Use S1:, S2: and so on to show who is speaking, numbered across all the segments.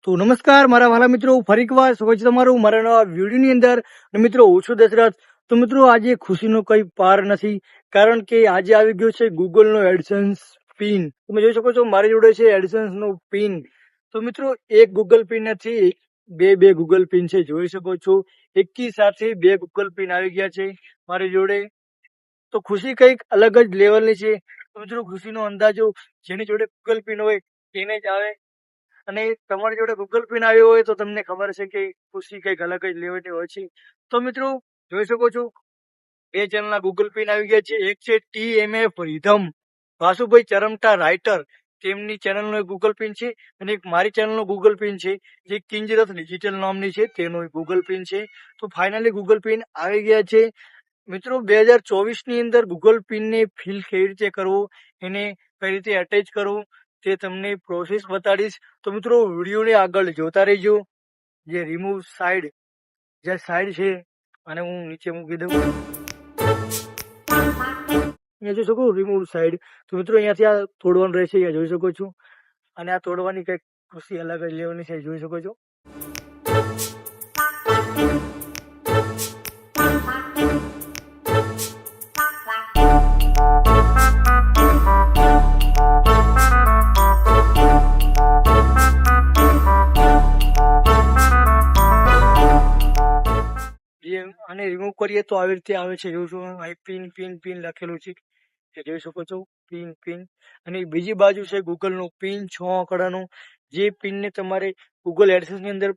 S1: તો નમસ્કાર મારા વાલા મિત્રો, ફરી એકવાર સ્વાગત છે તમારું મારા નવા વિડીયોની અંદર. અને મિત્રો હું છું દશરથ. તો મિત્રો આજે ખુશીનો કઈ પાર નથી, કારણ કે આજે આવી ગયો છે ગૂગલનો એડસન્સ પિન. તમે જોઈ શકો છો મારી જોડે છે એડસન્સ નો પિન. તો મિત્રો એક ગૂગલ પિન નથી, બે ગૂગલ પિન છે. જોઈ શકો છો એકી સાથે બે ગૂગલ પિન આવી ગયા છે મારી જોડે. તો ખુશી કંઈક અલગ જ લેવલની છે. તો મિત્રો ખુશીનો અંદાજો જેની જોડે ગૂગલ પિન હોય તેને જ આવે. અને તમારી જોડે ગૂગલ પિન આવ્યો હોય તો તમને ખબર છે કે ખુશી કંઈક અલગ જ લેવલની હોય છે. તો મિત્રો જોઈ શકો છો બે ચેનલના ગૂગલ પિન આવી ગયા છે. એક છે TMF રિધમ, વાસુભાઈ ચરમટા રાઇટર, તેમની ચેનલનો એક ગૂગલ પિન છે. અને એક મારી ચેનલનો ગૂગલ પિન છે જે કિંજરથ ડિજિટલ નામની છે, તેનો એક ગૂગલ પિન છે. તો ફાઇનલી ગૂગલ પિન આવી ગયા છે. મિત્રો 2024ની અંદર ગૂગલ પિનને ફિલ કેવી રીતે કરવું, એને કઈ રીતે અટેચ કરવું, તે તમને પ્રોસેસ બતાડીશ. તો મિત્રો વિડીયોને આગળ જોતા રહેજો. જે રિમૂવ સાઈડ જે સાઈડ છે અને હું નીચે મૂકી દઉં, અહીંયા જોઈ શકો રિમૂવ સાઈડ. તો મિત્રો અહીંયાથી આ તોડવાનું રહેશે, અહીંયા જોઈ શકો છો. અને આ તોડવાની કંઈક ખુશી અલગ જ લેવલની છે, જોઈ શકો છો. અને રિમૂવ કરીએ તો આવી રીતે આવે છે. જોઉં છું અહીં પિન પિન પિન લખેલું છે, એ જોઈ શકો છો પિન પિન. અને બીજી બાજુ છે ગૂગલનું પિન 6 આંકડાનું, જે પિનને તમારે ગૂગલ એડસન્સની અંદર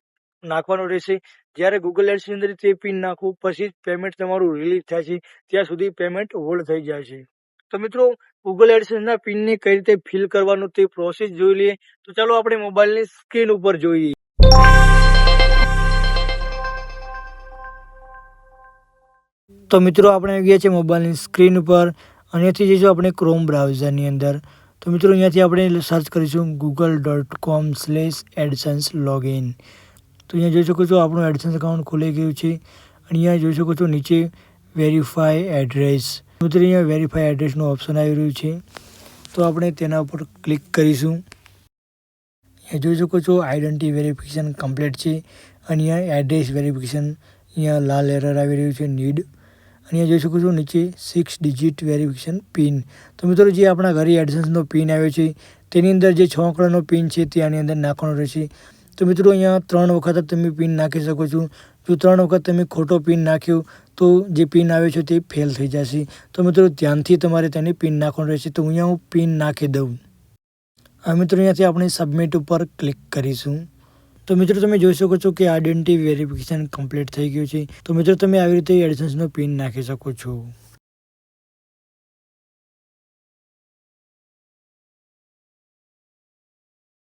S1: નાખવાનું રહેશે. જ્યારે ગૂગલ એડસન્સની અંદર તે પિન નાખવું પછી પેમેન્ટ તમારું રિલીઝ થાય છે, ત્યાં સુધી પેમેન્ટ હોલ્ડ થઈ જાય છે. તો મિત્રો ગૂગલ એડસન્સના પિનને કઈ રીતે ફિલ કરવાનું તે પ્રોસેસ જોઈ લઈએ. તો ચાલો આપણે મોબાઈલની સ્ક્રીન ઉપર જોઈએ. તો મિત્રો આપણે આવી ગયા છે મોબાઈલની સ્ક્રીન ઉપર. અહીંયાથી જઈશું આપણે ક્રોમ બ્રાઉઝરની અંદર. તો મિત્રો અહીંયાથી આપણે સર્ચ કરીશું google.com/adsense login. તો અહીંયા જોઈ શકો છો આપણું એડસન્સ એકાઉન્ટ ખુલી ગયું છે. અને અહીંયા જોઈ શકો છો નીચે વેરીફાઈ એડ્રેસ. મિત્રો અહીંયા વેરીફાઈ એડ્રેસનું ઓપ્શન આવી રહ્યું છે, તો આપણે તેના ઉપર ક્લિક કરીશું. અહીંયા જોઈ શકો છો આઈડેન્ટિટી વેરિફિકેશન કમ્પ્લીટ છે. અને અહીંયા એડ્રેસ વેરિફિકેશન, અહીંયા લાલ એરર આવી રહ્યું છે નીડ. અહીંયા જોઈ શકો છો નીચે 6 ડિજિટ વેરિફિકેશન પિન. તો મિત્રો જે આપણા ઘરે એડસન્સનો પિન આવ્યો છે તેની અંદર જે 6 આંકડાનો પિન છે તે આની અંદર નાખવાનો રહેશે. તો મિત્રો અહીંયા 3 વખત તમે પિન નાખી શકો છો. જો 3 વખત તમે ખોટો પિન નાખ્યો તો જે પિન આવ્યો છે તે ફેલ થઈ જશે. તો મિત્રો ધ્યાનથી તમારે તેને પિન નાખવાનું રહેશે. તો અહીંયા હું પિન નાખી દઉં. હવે મિત્રો અહીંયાથી આપણે સબમિટ ઉપર ક્લિક કરીશું. તો મિત્રો તમે જોઈ શકો છો કે આઈડેન્ટિટી વેરિફિકેશન કમ્પ્લીટ થઈ ગયું છે. તો મિત્રો તમે આવી રીતે એડસન્સનો પિન નાખી શકો છો.